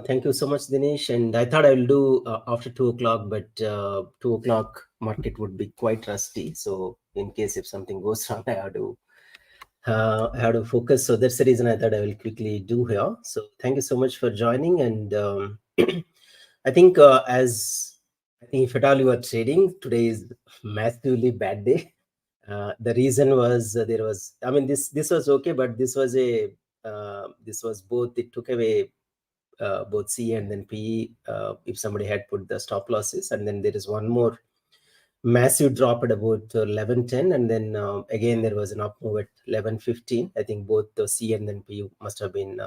Thank you so much, Dinesh. And I thought I will do after 2 o'clock, but 2 o'clock market would be quite rusty. So in case if something goes wrong, I have to focus. So that's the reason I thought I will quickly do here. So thank you so much for joining. And I think if at all you are trading, today is massively bad day. The reason was this was okay, but this was both, it took away both C and then PE if somebody had put the stop losses. And then there is one more massive drop at about 11:10, and then again there was an up move at 11:15. I think both the C and then PE must have been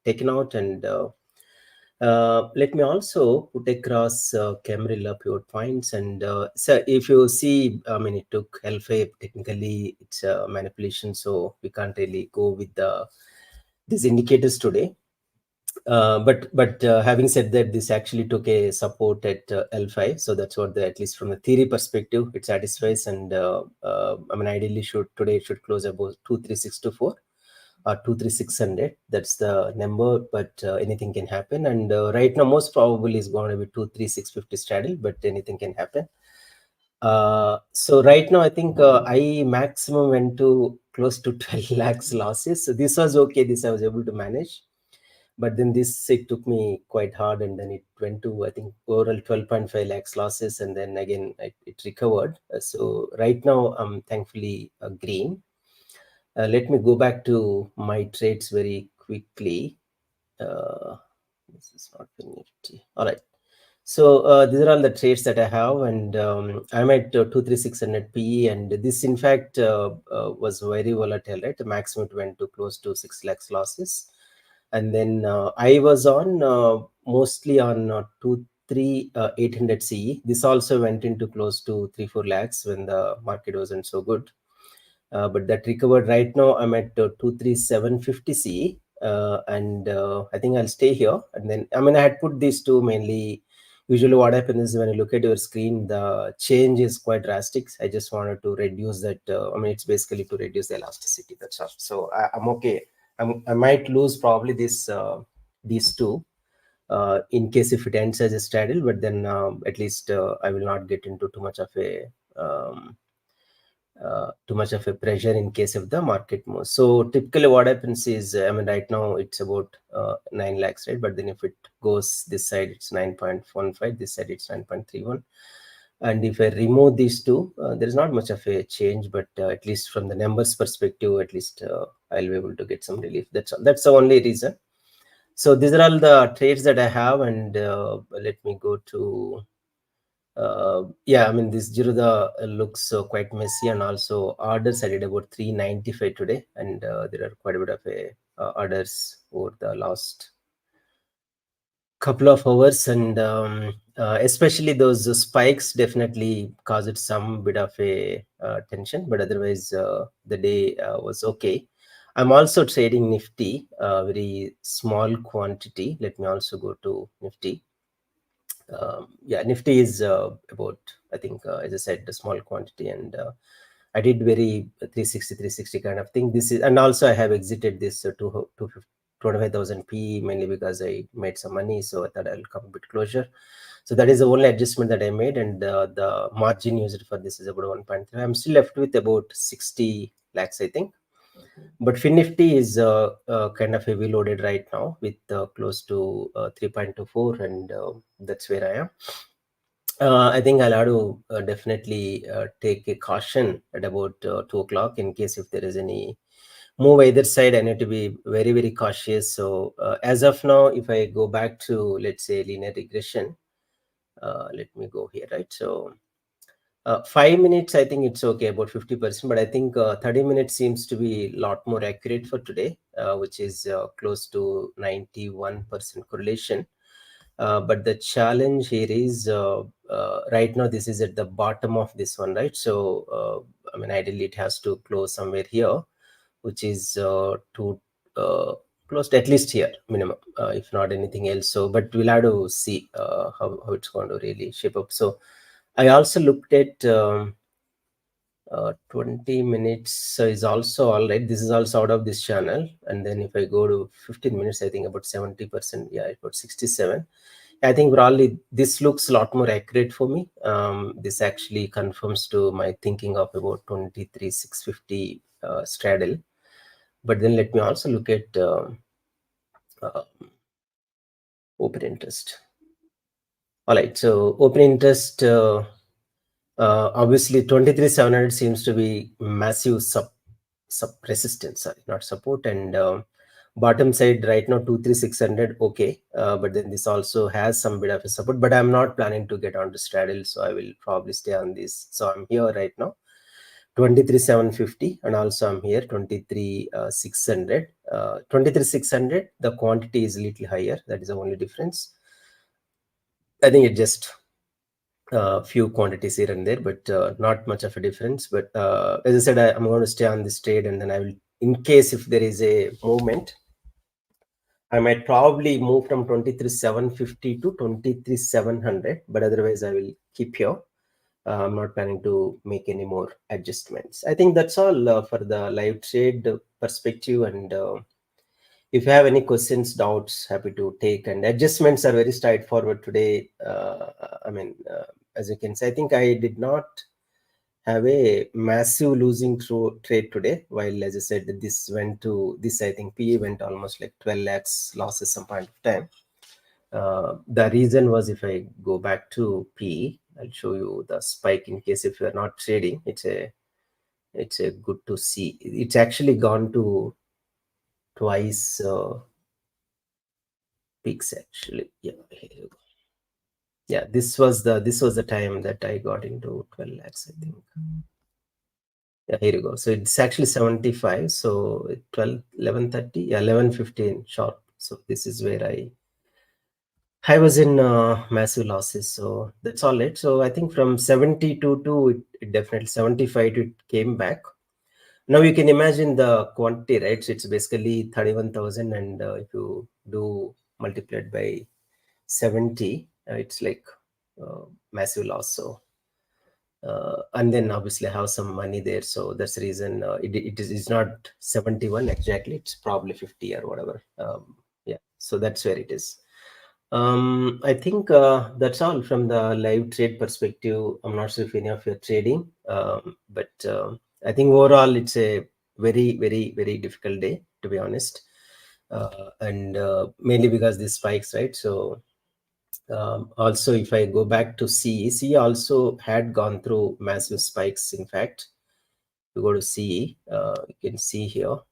taken out. And let me also put across Camarilla pivot points. And so if you see, it took alpha. Technically it's a manipulation, so we can't really go with these indicators today. But having said that, this actually took a support at L5, so that's what at least from the theory perspective it satisfies. And ideally today it should close about 23624 or 23600. That's the number, but anything can happen. And right now most probably is going to be 23650 straddle, but anything can happen. So right now I think I maximum went to close to 12 lakhs losses. So this was okay, this I was able to manage. But then it took me quite hard, and then it went to, I think, overall 12.5 lakhs losses, and then again it recovered. So right now I'm thankfully green. Let me go back to my trades very quickly. This is not FinNifty. All right. So these are all the trades that I have, and I'm at 23600 PE, and this in fact was very volatile, right? The maximum it went to close to 6 lakhs losses. And then I was on mostly on 800 CE. This also went into close to 3-4 lakhs when the market wasn't so good. But that recovered. Right now I'm at 23750 CE. And I think I'll stay here. And then, I had put these two mainly. Usually what happens is when you look at your screen, the change is quite drastic. I just wanted to reduce that. It's basically to reduce the elasticity. That's all. So I'm okay. I might lose probably these two in case if it ends as a straddle, but then at least I will not get into too much of a pressure in case of the market move. So typically what happens is, right now it's about 9 lakhs, right? But then if it goes this side, it's 9.15, this side it's 9.31. And if I remove these two, there is not much of a change, but at least from the numbers perspective, at least I'll be able to get some relief. That's the only reason. So these are all the trades that I have, and let me go to this Jiruda looks quite messy, and also orders I did about 395 today, and there are quite a bit of orders over the last couple of hours, and especially those spikes definitely caused some bit of a tension, but otherwise the day was okay. I'm also trading Nifty, very small quantity. Let me also go to Nifty. Nifty is about, I think, as I said, the small quantity, and I did very 360 kind of thing. This is, and also I have exited this 25,000 P mainly because I made some money, so I thought I'll come a bit closer. So that is the only adjustment that I made, and the margin used for this is about 1.3. I'm still left with about 60 lakhs, I think. But FinNifty is kind of heavy loaded right now with close to 3.24, and that's where I am. I think I'll have to definitely take a caution at about 2 o'clock in case if there is any move either side. I need to be very, very cautious. So as of now, if I go back to, let's say, linear regression, let me go here, right? So 5 minutes, I think it's okay, about 50%, but I think 30 minutes seems to be a lot more accurate for today, which is close to 91% correlation. But the challenge here is right now this is at the bottom of this one, right? So ideally it has to close somewhere here, which is close to at least here minimum, if not anything else. So but we'll have to see how it's going to really shape up. So I also looked at 20 minutes is also all right. This is also out of this channel. And then if I go to 15 minutes, I think about 70%. Yeah, about 67. I think broadly this looks a lot more accurate for me. This actually confirms to my thinking of about 23,650 straddle. But then let me also look at uh, open interest. All right, so open interest, obviously 23,700 seems to be massive sub resistance, sorry, not support, and bottom side right now 23,600. Okay, but then this also has some bit of a support, but I'm not planning to get onto straddle, so I will probably stay on this. So I'm here right now 23,750, and also I'm here 23,600. 23,600, the quantity is a little higher. That is the only difference. I think it just few quantities here and there, but not much of a difference. But as I said, I'm going to stay on this trade, and then I will, in case if there is a movement, I might probably move from 23,750 to 23,700, but otherwise I will keep here. I'm not planning to make any more adjustments. I think that's all for the live trade perspective. And if you have any questions, doubts, happy to take. And adjustments are very straightforward today. As you can see, I think I did not have a massive losing trade today. While, as I said, this went to this, I think PE went almost like 12 lakhs losses some point of time. The reason was, if I go back to PE, I'll show you the spike in case if you're not trading. It's a good to see. It's actually gone to twice peaks actually. Yeah, here you go. Yeah, this was the time that I got into 12 lakhs, I think. Yeah, here you go. So it's actually 75. So 12, 11:30, yeah, 11:15 sharp. So this is where I was in massive losses. So that's all it. So I think from 72 to it definitely 75 it came back. Now you can imagine the quantity, right? So it's basically 31,000, and if you do multiplied by 70, it's like massive loss. So and then obviously I have some money there, so that's the reason it's not 71 exactly. It's probably 50 or whatever. Yeah, so that's where it is. I think that's all from the live trade perspective. I'm not sure if any of you are trading, but I think overall it's a very, very, very difficult day, to be honest, and mainly because these spikes, right? So also, if I go back to CE also had gone through massive spikes. In fact, you go to CE, you can see here.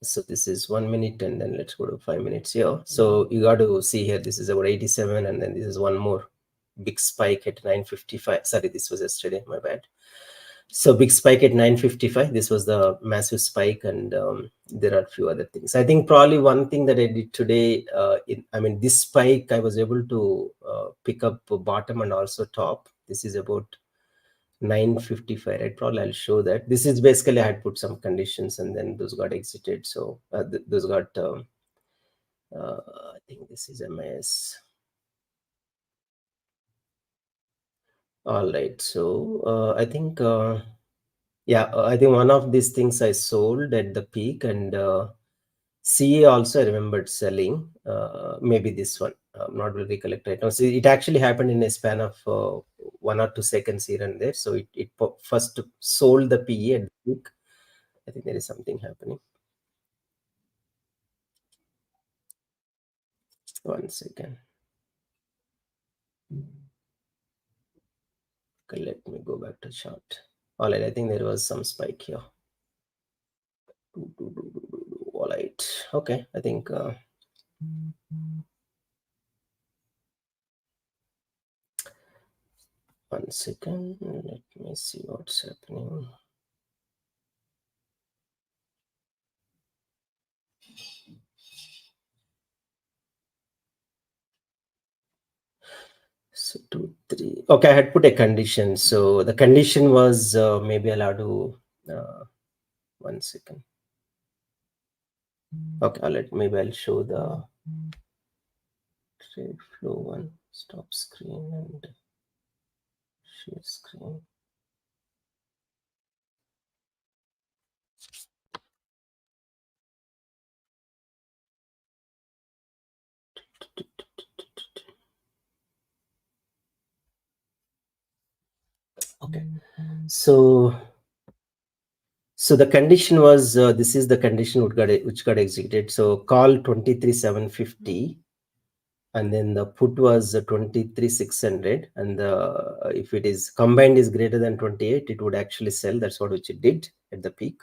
So this is 1 minute, and then let's go to 5 minutes here. So you got to see here, this is about 87, and then this is one more big spike at 955. Sorry, this was yesterday, my bad. So big spike at 955. This was the massive spike, and there are a few other things. I think probably one thing that I did today, this spike, I was able to pick up bottom and also top. This is about 955, right? Probably I'll show that. This is basically I had put some conditions, and then those got exited. So those got, I think this is MIS. All right. So I think, I think one of these things I sold at the peak, and CA also I remembered selling. Maybe this one. I'm not really recollect right now. So it actually happened in a span of 1 or 2 seconds here and there. So it first sold the PE at the peak. I think there is something happening. 1 second. Okay, let me go back to chart. All right, I think there was some spike here. All right. Okay, I think 1 second. Let me see what's happening. So 2, 3. Okay, I had put a condition. So the condition was maybe allowed to 1 second. Okay, maybe I'll show the trade flow one. Stop screen and Share screen. Okay. So the condition was, this is the condition which got executed. So call 23,750, and then the put was 23,600, and if it is combined is greater than 28, it would actually sell. That's what which it did at the peak.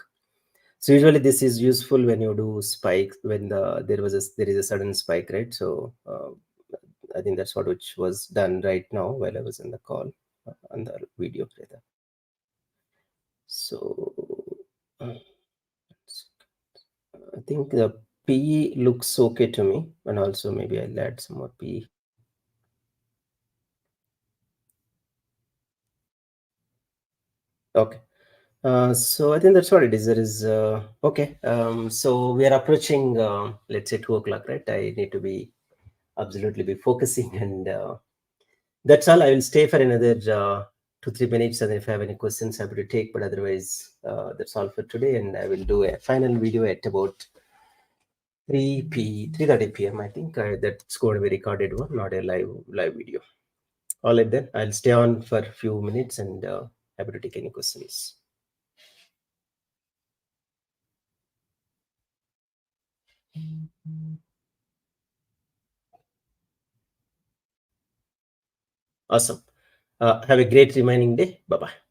So usually this is useful when you do spike, when there is a sudden spike, right? So I think that's what which was done right now while I was in the call, on the video rather. So I think the PE looks okay to me, and also maybe I'll add some more PE. Okay. So I think that's what it is. There is okay. So we are approaching, let's say 2 o'clock, right? I need to be absolutely be focusing, and that's all. I will stay for another 2-3 minutes, and if I have any questions, happy to take. But otherwise, that's all for today, and I will do a final video at about 3:30 p.m. I think that's going to be recorded one, not a live video. All right, then I'll stay on for a few minutes, and happy to take any questions. Awesome. Have a great remaining day. Bye bye.